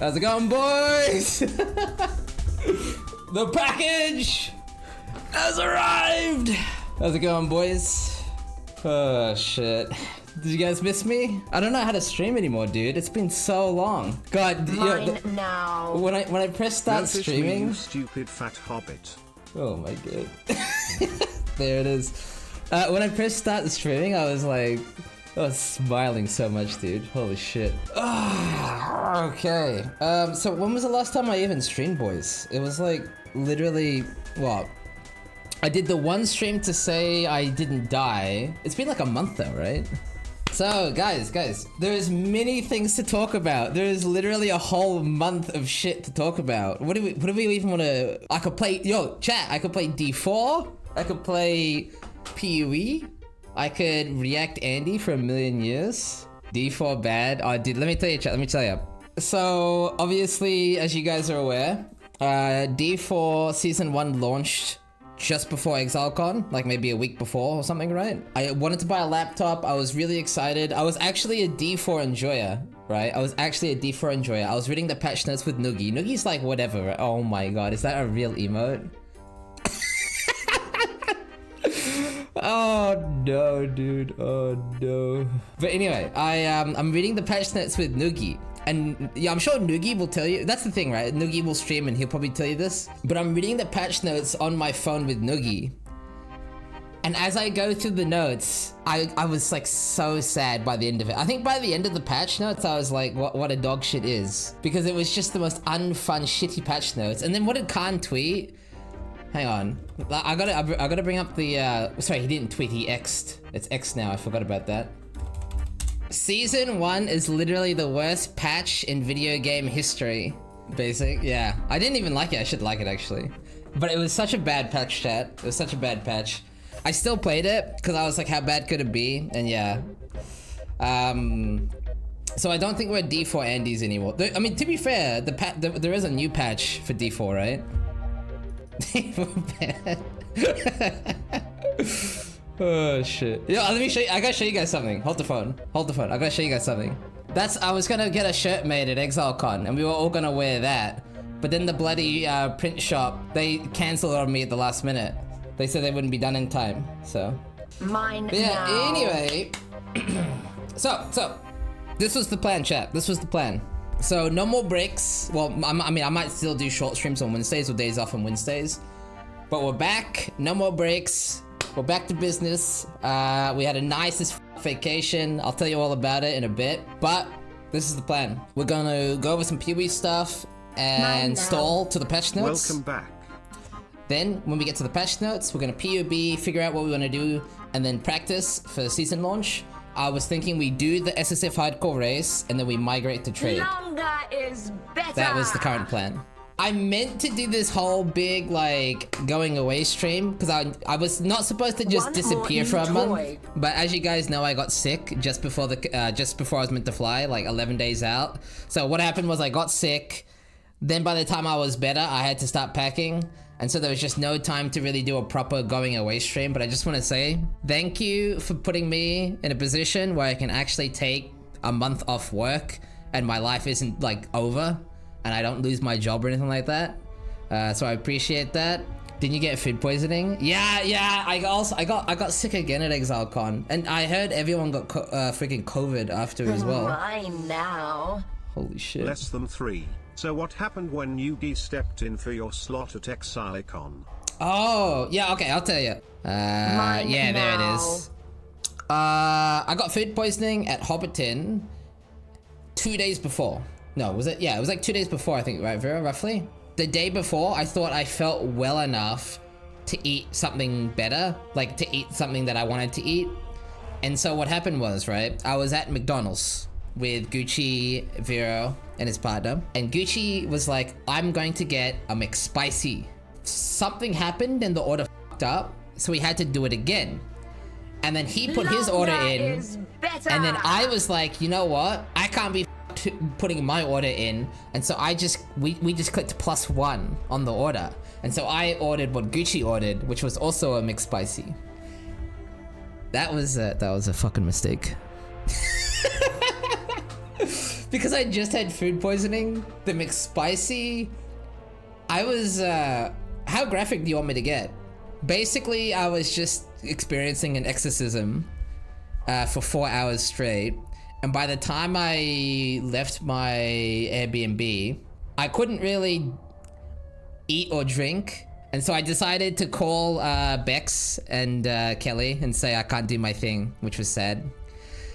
How's it going, boys? The package has arrived. How's it going, boys? Oh shit. Did you guys miss me? I don't know how to stream anymore, dude. It's been so long. God, now. When I press start streaming, you stupid fat hobbit. Oh my god. There it is. When I pressed start streaming, I was like, I was smiling so much, dude. Holy shit. Okay. So when was the last time I even streamed, boys? It was like literally, what? I did the one stream to say I didn't die. It's been like a month though, right? So guys, there's many things to talk about. There's literally a whole month of shit to talk about. What do we even want to? I could play, yo, chat. I could play D4. I could play PUE. I could react Andy for 1,000,000 years. D4 bad. Oh, dude, let me tell you, chat. Let me tell you. So obviously, as you guys are aware, D4 Season 1 launched just before ExileCon, like maybe a week before or something, right? I wanted to buy a laptop. I was really excited. I was actually a D4 enjoyer, right? I was reading the patch notes with Noogie. Noogie's like, whatever, right? Oh my god, is that a real emote? Oh no, dude. Oh no. But anyway, I'm reading the patch notes with Noogie. And yeah, I'm sure Noogie will tell you. That's the thing, right? Noogie will stream and he'll probably tell you this. But I'm reading the patch notes on my phone with Noogie. And as I go through the notes, I was like so sad by the end of it. I think by the end of the patch notes, I was like, what a dog shit is. Because it was just the most unfun, shitty patch notes. And then what did Khan tweet? Hang on. I gotta bring up the, sorry, he didn't tweet, he X'd. It's X now, I forgot about that. Season 1 is literally the worst patch in video game history. Basic, yeah. I didn't even like it. I should like it actually. But it was such a bad patch, chat. It was such a bad patch. I still played it because I was like, how bad could it be? And yeah. So I don't think we're D4 Andes anymore. I mean, to be fair, there is a new patch for D4, right? D4 bad. Oh shit. Yeah, let me show you. I gotta show you guys something. Hold the phone. I gotta show you guys something. I was gonna get a shirt made at ExileCon and we were all gonna wear that. But then the bloody print shop, they canceled on me at the last minute. They said they wouldn't be done in time, so. Mine but yeah, now. anyway. So, this was the plan, chat. This was the plan. So no more breaks. Well, I mean, I might still do short streams on Wednesdays or days off on Wednesdays. But we're back, no more breaks. We're back to business. We had a nice vacation. I'll tell you all about it in a bit. But this is the plan. We're gonna go over some PUE stuff and stall to the patch notes. Welcome back. Then, when we get to the patch notes, we're gonna PUB, figure out what we wanna do, and then practice for season launch. I was thinking we do the SSF hardcore race, and then we migrate to trade. Longer is better. That was the current plan. I meant to do this whole big, like, going away stream, because I was not supposed to just disappear for a month. But as you guys know, I got sick just before I was meant to fly, like 11 days out. So what happened was I got sick. Then by the time I was better, I had to start packing. And so there was just no time to really do a proper going away stream. But I just want to say thank you for putting me in a position where I can actually take a month off work and my life isn't like over. And I don't lose my job or anything like that. So I appreciate that. Didn't you get food poisoning? Yeah. I got sick again at ExileCon, and I heard everyone got freaking COVID after as well. Mine now. Holy shit. Less than 3. So what happened when Yugi stepped in for your slot at ExileCon? Oh yeah, okay, I'll tell you. Yeah, there it is. I got food poisoning at Hobbiton 2 days before. No, was it? Yeah, it was like 2 days before, I think, right, Vera, roughly? The day before, I thought I felt well enough to eat something better, like to eat something that I wanted to eat. And so what happened was, right, I was at McDonald's with Gucci, Vero, and his partner. And Gucci was like, I'm going to get a McSpicy. Something happened and the order f***ed up, so we had to do it again. And then he put his order in, and then I was like, you know what? I can't be putting my order in, and so we just clicked +1 on the order, and so I ordered what Gucci ordered, which was also a McSpicy. That was a fucking mistake. because I just had food poisoning, the McSpicy, I was, how graphic do you want me to get? Basically, I was just experiencing an exorcism for 4 hours straight. And by the time I left my Airbnb, I couldn't really eat or drink. And so I decided to call Bex and Kelly and say I can't do my thing, which was sad.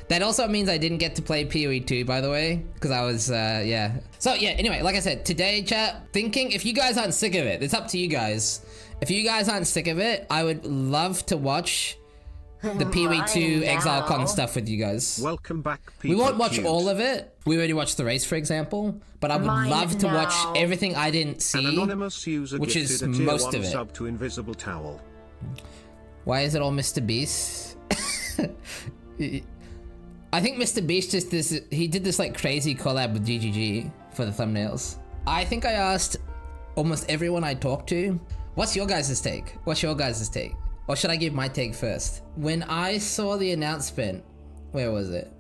That also means I didn't get to play PoE 2, by the way, because I was, yeah. So yeah, anyway, like I said, today, chat, thinking, if you guys aren't sick of it, it's up to you guys. If you guys aren't sick of it, I would love to watch the PoE 2 ExileCon stuff with you guys. Welcome back, We won't watch all of it. We already watched the race, for example, but I would love to watch everything I didn't see, which is most of it. Sub to Invisible Towel. Why is it all Mr. Beast? I think Mr. Beast just he did this like crazy collab with GGG for the thumbnails. I think I asked almost everyone I talked to, what's your guys' take? What's your guys' take? Or should I give my take first? When I saw the announcement, where was it?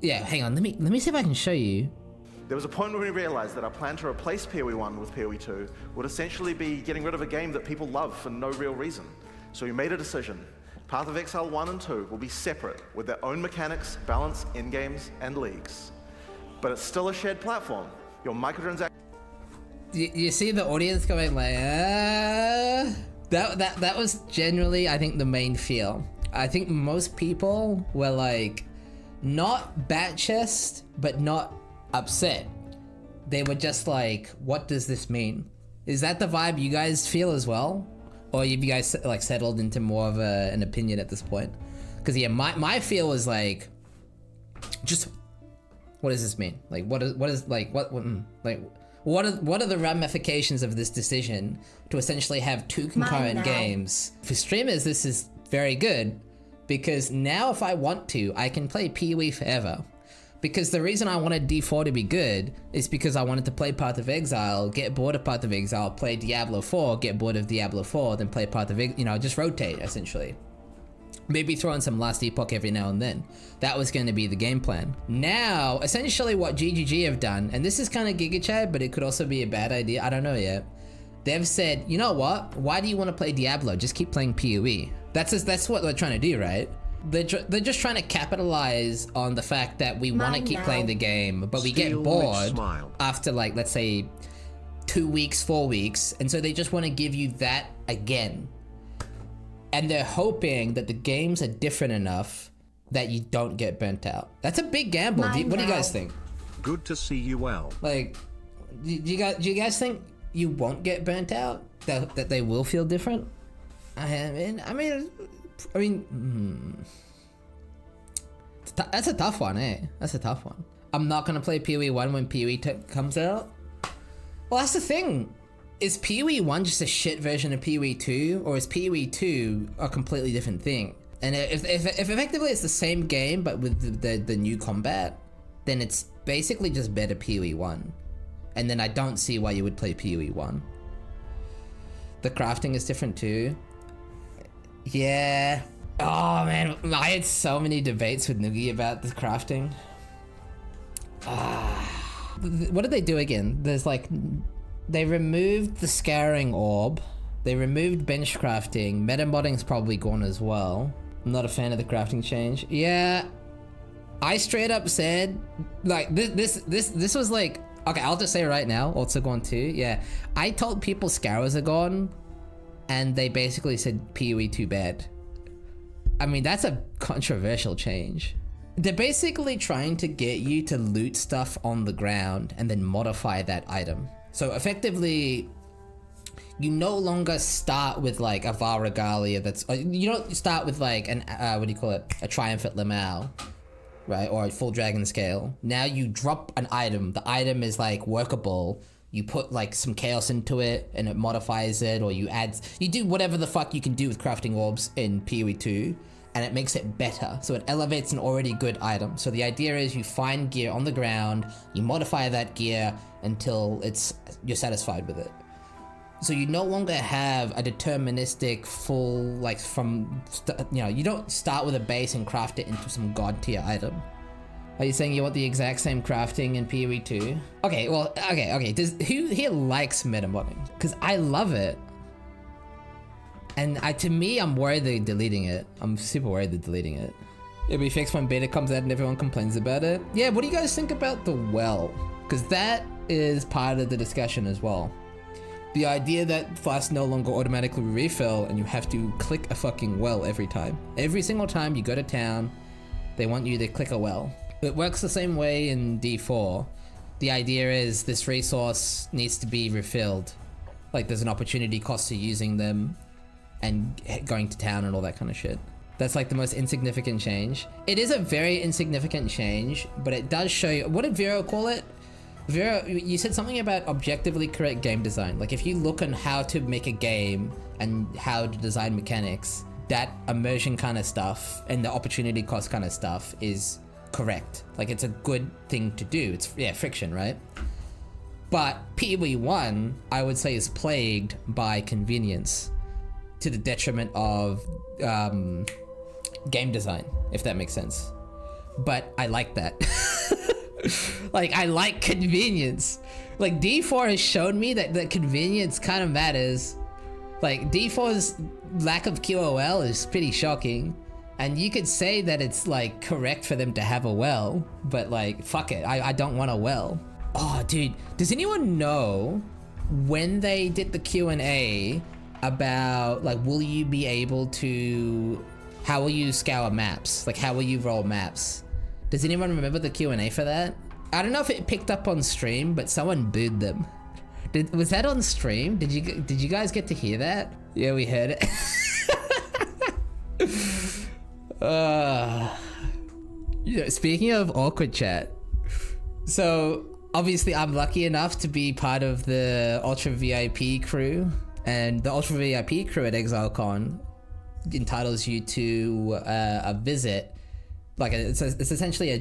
Yeah, hang on, let me see if I can show you. There was a point when we realized that our plan to replace PoE 1 with PoE 2 would essentially be getting rid of a game that people love for no real reason. So we made a decision. Path of Exile 1 and 2 will be separate with their own mechanics, balance, endgames, and leagues. But it's still a shared platform. Your microtransactions... You see the audience going like, That was generally, I think, the main feel. I think most people were like, not bat-chest, but not upset. They were just like, what does this mean? Is that the vibe you guys feel as well? Or have you guys like settled into more of an opinion at this point? Because yeah, my feel was like, just what does this mean? Like what are the ramifications of this decision to essentially have two concurrent games? For streamers, this is very good because now if I want to, I can play PoE forever. Because the reason I wanted D4 to be good is because I wanted to play Path of Exile, get bored of Path of Exile, play Diablo 4, get bored of Diablo 4, then play Path of Exile, you know, just rotate essentially. Maybe throw in some Last Epoch every now and then. That was going to be the game plan. Now, essentially what GGG have done, and this is kind of Giga Chad, but it could also be a bad idea, I don't know yet. They've said, you know what? Why do you want to play Diablo? Just keep playing PoE. That's what they're trying to do, right? They're just trying to capitalize on the fact that we want to keep playing the game, but we get bored after like, let's say 2 weeks, 4 weeks. And so they just want to give you that again. And they're hoping that the games are different enough that you don't get burnt out. That's a big gamble. What do you guys think? Good to see you well. Like, do you guys think you won't get burnt out? That they will feel different? I mean, that's a tough one, eh? That's a tough one. I'm not gonna play PoE 1 when PoE comes out. Well, that's the thing. Is PoE 1 just a shit version of PoE 2, or is PoE 2 a completely different thing? And if effectively it's the same game but with the new combat, then it's basically just better PoE 1. And then I don't see why you would play PoE 1. The crafting is different too. Yeah. Oh man, I had so many debates with Noogie about the crafting. What did they do again? There's like, they removed the scouring orb. They removed bench crafting. Meta modding's probably gone as well. I'm not a fan of the crafting change. Yeah, I straight up said, like, this was like, okay, I'll just say right now, also gone too. Yeah, I told people scours are gone, and they basically said PoE too bad. I mean, that's a controversial change. They're basically trying to get you to loot stuff on the ground and then modify that item. So effectively, you no longer start with like a Var Regalia that's, you don't start with like an, what do you call it? A Triumphant Lamau, right? Or a full dragon scale. Now you drop an item. The item is like workable. You put like some chaos into it and it modifies it, or you do whatever the fuck you can do with crafting orbs in PoE 2, and it makes it better. So it elevates an already good item. So the idea is you find gear on the ground, you modify that gear until you're satisfied with it. So you no longer have a deterministic full, like you don't start with a base and craft it into some god tier item. Are you saying you want the exact same crafting in PoE 2? Okay, well, okay. Who here likes metamodding? Because I love it. And to me, I'm worried they're deleting it. I'm super worried they're deleting it. It'll be fixed when beta comes out and everyone complains about it. Yeah, what do you guys think about the well? Because that is part of the discussion as well. The idea that flasks no longer automatically refill and you have to click a fucking well every time. Every single time you go to town, they want you to click a well. It works the same way in D4. The idea is this resource needs to be refilled. Like there's an opportunity cost to using them and going to town and all that kind of shit. That's like the most insignificant change. It is a very insignificant change, but it does show you, what did Vero call it? Vero, you said something about objectively correct game design. Like if you look on how to make a game and how to design mechanics, that immersion kind of stuff and the opportunity cost kind of stuff is correct. Like it's a good thing to do. It's, yeah, friction, right? But PoE 1, I would say, is plagued by convenience to the detriment of game design, if that makes sense. But I like that. Like, I like convenience. Like, D4 has shown me that convenience kind of matters. Like, D4's lack of QOL is pretty shocking. And you could say that it's, like, correct for them to have a well, but, like, fuck it. I don't want a well. Oh, dude. Does anyone know when they did the Q&A about, like, will you be able to... How will you scour maps? Like, how will you roll maps? Does anyone remember the Q&A for that? I don't know if it picked up on stream, but someone booed them. Was that on stream? Did you guys get to hear that? Yeah, we heard it. You know, speaking of awkward chat, so obviously I'm lucky enough to be part of the Ultra VIP crew, and the Ultra VIP crew at ExileCon entitles you to a visit. Like it's essentially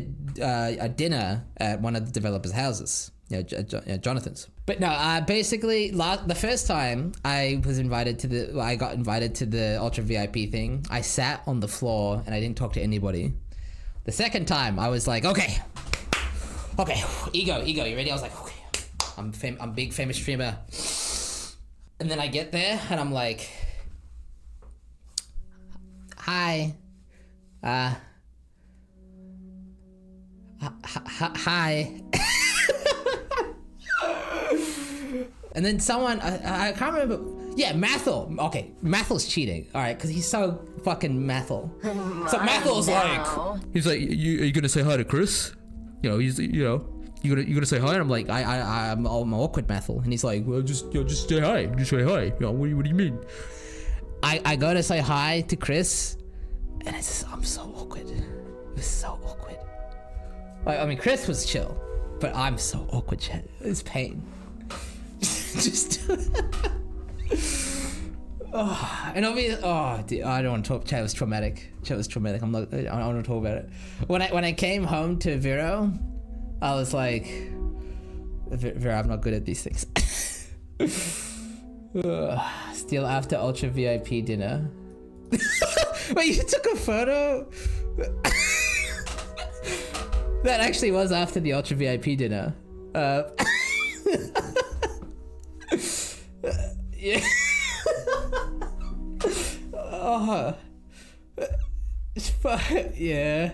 a dinner at one of the developers' houses, Jonathan's. But no, basically, the first time I got invited to the Ultra VIP thing, I sat on the floor and I didn't talk to anybody. The second time, I was like, okay, ego, you ready? I was like, okay, I'm big famous streamer. And then I get there and I'm like, hi, hi. And then someone, I can't remember. Yeah, Mathel. Okay, Mathel's cheating. All right, because he's so fucking Mathel. So Mathel's like, he's like, are you gonna say hi to Chris? You know, you gonna say hi? And I'm like, I'm awkward Mathel. And he's like, well, just say hi. Just say hi. You know, what do you mean? I go to say hi to Chris, and I'm so awkward. It was so awkward. Like, I mean, Chris was chill, but I'm so awkward, chat. It's pain. Just and obviously, dude, I don't want to talk. Chat was traumatic. I don't want to talk about it. When I came home to Vero, I was like, Vero, I'm not good at these things. Still after Ultra VIP dinner. Wait, you took a photo? That actually was after the Ultra VIP dinner. Yeah. Yeah.